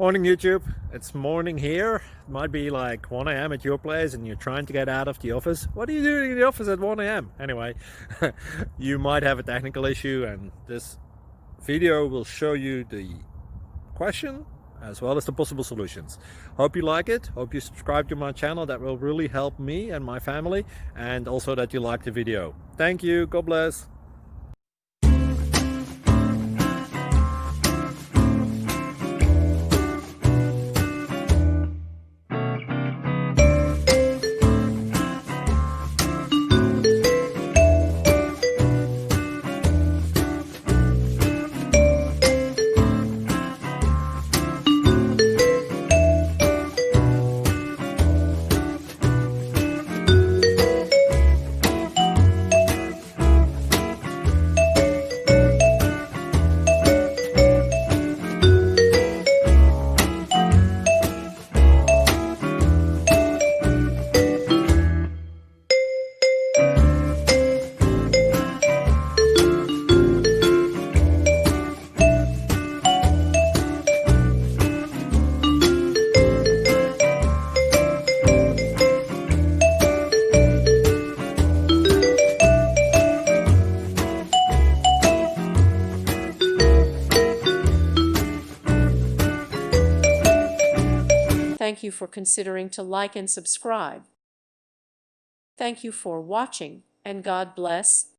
Morning YouTube, it's morning here. It might be like 1 a.m. at your place and you're trying to get out of the office. What are you doing in the office at 1 a.m.? Anyway, you might have a technical issue and this video will show you the question as well as the possible solutions. Hope you like it, hope you subscribe to my channel. That will really help me and my family, and also that you like the video. Thank you, God bless. Thank you for considering to like and subscribe. Thank you for watching, and God bless.